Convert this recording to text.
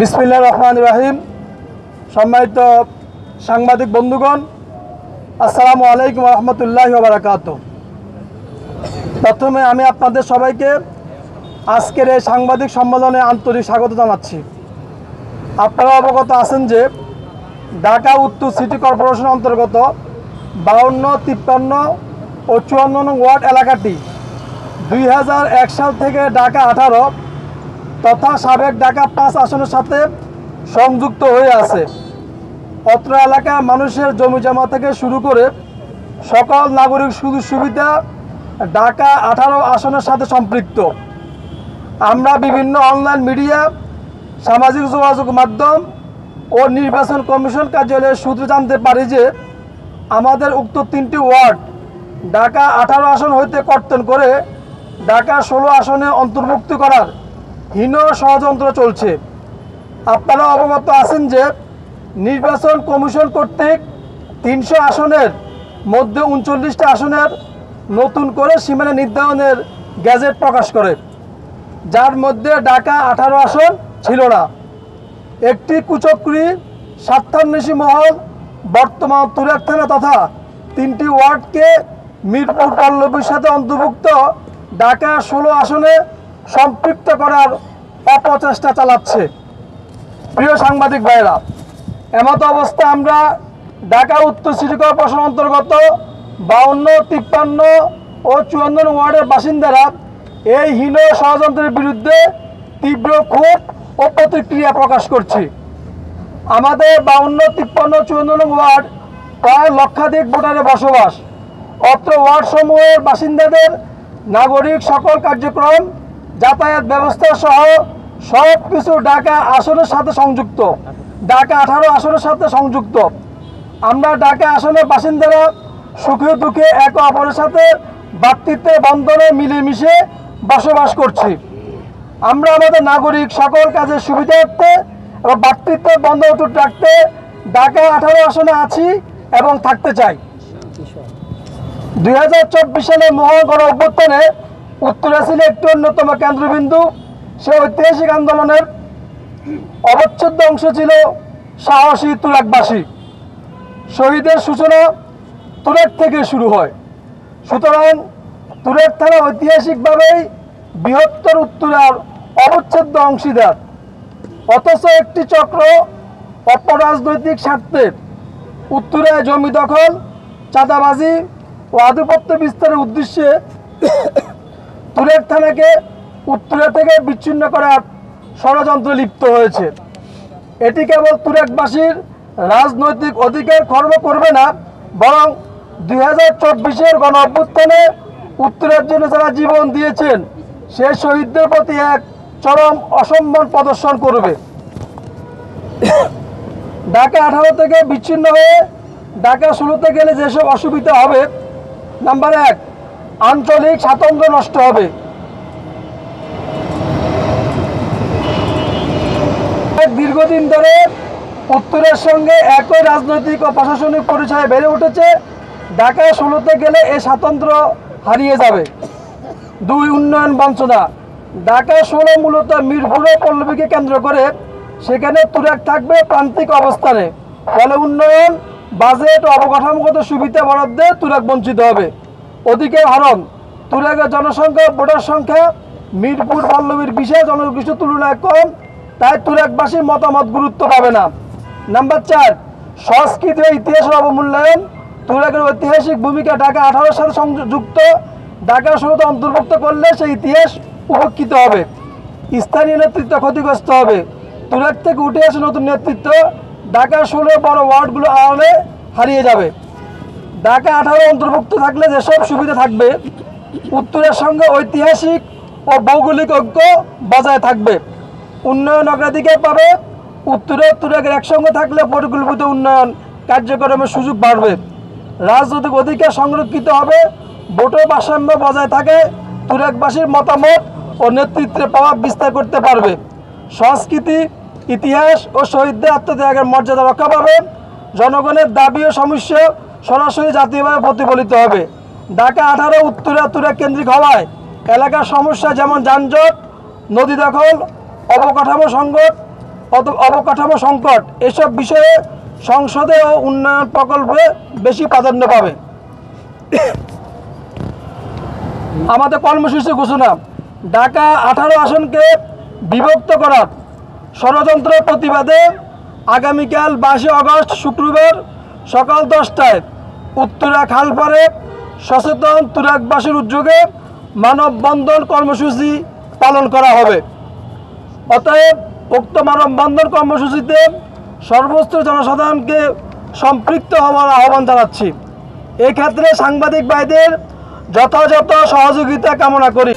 বিসমিল্লাহির রহমানির রহিম। সম্মানিত সাংবাদিক বন্ধুগণ, আসসালামু আলাইকুম ওয়া রাহমাতুল্লাহি ওয়া বারাকাতুহু। প্রথমে আমি আপনাদের সবাইকে আজকের এই সাংবাদিক সম্মেলনে আন্তরিক স্বাগত জানাচ্ছি। আপনারা অবগত আছেন যে ঢাকা উত্তর সিটি কর্পোরেশন অন্তর্গত 52, 53 ও 54 নং ওয়ার্ড এলাকাটি 2001 সাল থেকে ঢাকা 18 তথা সাবেক ঢাকা 5 আসনের সাথে সংযুক্ত হয়ে আছে। অত্র এলাকার মানুষের জমিজমা থেকে শুরু করে সকল নাগরিক সুযোগ সুবিধা ঢাকা 18 আসনের সাথে সম্পৃক্ত। আমরা বিভিন্ন অনলাইন মিডিয়া, সামাজিক যোগাযোগ মাধ্যম ও নির্বাচন কমিশন কার্যালয়ের সূত্রে জানতে পারি যে আমাদের উক্ত 3টি ওয়ার্ড ঢাকা 18 আসন হইতে কর্তন করে ঢাকা 16 আসনে অন্তর্ভুক্ত করার হীন ষড়যন্ত্র চলছে। আপনারা অবগত আছেন যে নির্বাচন কমিশন কর্তৃক 300 আসনের মধ্যে 39টা আসনের নতুন করে সীমানা নির্ধারণের গ্যাজেট প্রকাশ করে, যার মধ্যে ঢাকা 18 আসন ছিল না। একটি কুচক্রী স্বার্থান্বেষী মহল বর্তমান তুরাগ থানা তথা 3টি ওয়ার্ডকে মিরপুর পল্লবীর সাথে অন্তর্ভুক্ত ঢাকা 16 আসনে সম্পৃক্ত করার অপচেষ্টা চালাচ্ছে। প্রিয় সাংবাদিক ভাইরা, এমত অবস্থা আমরা ঢাকা উত্তর সিটি কর্পোরেশন অন্তর্গত 52, 53 ও 54 ওয়ার্ডের বাসিন্দারা এই হীন ষড়যন্ত্রের বিরুদ্ধে তীব্র ক্ষোভ ও প্রতিক্রিয়া প্রকাশ করছি। আমাদের 52, 53, 54 ওয়ার্ড প্রায় লক্ষাধিক ভোটারের বসবাস। অত্র ওয়ার্ড সমূহের বাসিন্দাদের নাগরিক সকল কার্যক্রম, যাতায়াত ব্যবস্থা সহ সব কিছু ঢাকা আসনের সাথে সংযুক্ত, ঢাকা 18 আসনের সাথে সংযুক্ত। আমরা ঢাকা আসনের বাসিন্দারা সুখে দুঃখে একে অপরের সাথে ভ্রাতৃত্বের বন্ধনে মিলেমিশে বসবাস করছি। আমরা আমাদের নাগরিক সকল কাজের সুবিধার্থে এবং ভ্রাতৃত্বের বন্ধন অটুট রাখতে ঢাকা 18 আসনে আছি এবং থাকতে চাই। 2024 সালে মহান গণ অভ্যুত্থানে উত্তরা ছিল একটি অন্যতম কেন্দ্রবিন্দু। সে ঐতিহাসিক আন্দোলনের অবচ্ছেদ্য অংশ ছিল সাহসী তুরাগবাসী। শহীদের সূচনা তুরাগ থেকে শুরু হয়। সুতরাং তুরাগ থানা ঐতিহাসিকভাবেই বৃহত্তর উত্তরার অবচ্ছেদ্য অংশীদার। অথচ একটি চক্র অপরাজনৈতিক স্বার্থে উত্তরায় জমি দখল, চাঁদাবাজি ও আধিপত্য বিস্তারের উদ্দেশ্যে তুরাগ থানাকে উত্তরা থেকে বিচ্ছিন্ন করার ষড়যন্ত্রে লিপ্ত হয়েছে। এটি কেবল তুরাগবাসীর রাজনৈতিক অধিকার খর্ব করবে না, বরং 2024 গণ অভ্যুত্থানে উত্তরার জন্য যারা জীবন দিয়েছেন সে শহীদদের প্রতি এক চরম অসম্মান প্রদর্শন করবে। ঢাকা 18 থেকে বিচ্ছিন্ন হয়ে ঢাকা 16-তে গেলে যেসব অসুবিধা হবে: নাম্বার 1, আঞ্চলিক স্বাতন্ত্র্য নষ্ট হবে। দীর্ঘদিন ধরে উত্তরের সঙ্গে একই রাজনৈতিক ও প্রশাসনিক পরিচয় বেড়ে উঠেছে। ঢাকা 16-তে গেলে এই স্বাতন্ত্র্য হারিয়ে যাবে। 2, উন্নয়ন বঞ্চনা। ঢাকা 16 মূলত মিরপুর ও পল্লবীকে কেন্দ্র করে, সেখানে তুরাগ থাকবে প্রান্তিক অবস্থানে। ফলে উন্নয়ন, বাজেট ও অবকাঠামোগত সুবিধা বরাদ্দে তুরাগ বঞ্চিত হবে। অধিকার হরণ। তুরাগের জনসংখ্যা, ভোটার সংখ্যা মিরপুর পল্লবীর বিশেষ জনগোষ্ঠীর তুলনায় কম, তাই তুরাগবাসীর মতামত গুরুত্ব পাবে না। নাম্বার 4, সংস্কৃতি ও ইতিহাসের অবমূল্যায়ন। তুরাগের ঐতিহাসিক ভূমিকা ঢাকা 18 সাথে সংযুক্ত। ঢাকা 16-তে অন্তর্ভুক্ত করলে সেই ইতিহাস উপেক্ষিত হবে। স্থানীয় নেতৃত্ব ক্ষতিগ্রস্ত হবে। তুরাগ থেকে উঠে আসে নতুন নেতৃত্ব। ঢাকা 16 বড় ওয়ার্ডগুলো আড়ালে হারিয়ে যাবে। ঢাকা 18 অন্তর্ভুক্ত থাকলে যেসব সুবিধা থাকবে, উত্তরের সঙ্গে ঐতিহাসিক ও ভৌগোলিক ঐক্য বজায় থাকবে। উন্নয়ন অগ্রাধিকার পাবে। উত্তরে তুরাগের একসঙ্গে থাকলে পরিকল্পিত উন্নয়ন কার্যক্রমের সুযোগ বাড়বে। রাজনৈতিক অধিকার সংরক্ষিত হবে। ভোটের ভারসাম্য বজায় থাকে। তুরাগবাসীর মতামত ও নেতৃত্বের প্রভাব বিস্তার করতে পারবে। সংস্কৃতি, ইতিহাস ও শহীদদের আত্মত্যাগের মর্যাদা রক্ষা পাবে। জনগণের দাবি ও সমস্যা সরাসরি জাতীয়ভাবে প্রতিফলিত হবে। ঢাকা 18 উত্তরা তুরাগ কেন্দ্রিক হওয়ায় এলাকার সমস্যা যেমন যানজট, নদী দখল, অবকাঠামো সংকট অবকাঠামো সংকট এসব বিষয়ে সংসদে ও উন্নয়ন প্রকল্পে বেশি প্রাধান্য পাবে। আমাদের কর্মসূচি ঘোষণা: ঢাকা 18 আসনকে বিভক্ত করার ষড়যন্ত্রের প্রতিবাদে আগামীকাল 22 আগস্ট শুক্রবার সকাল 10টায় উত্তরা খালপাড়ে সচেতন তুরাগবাসীর উদ্যোগে মানববন্ধন কর্মসূচি পালন করা হবে। অতএব উক্ত মানববন্ধন কর্মসূচিতে সর্বোচ্চ জনসাধারণকে সম্পৃক্ত হওয়ার আহ্বান জানাচ্ছি। এক্ষেত্রে সাংবাদিক ভাইদের যথাযথ সহযোগিতা কামনা করি।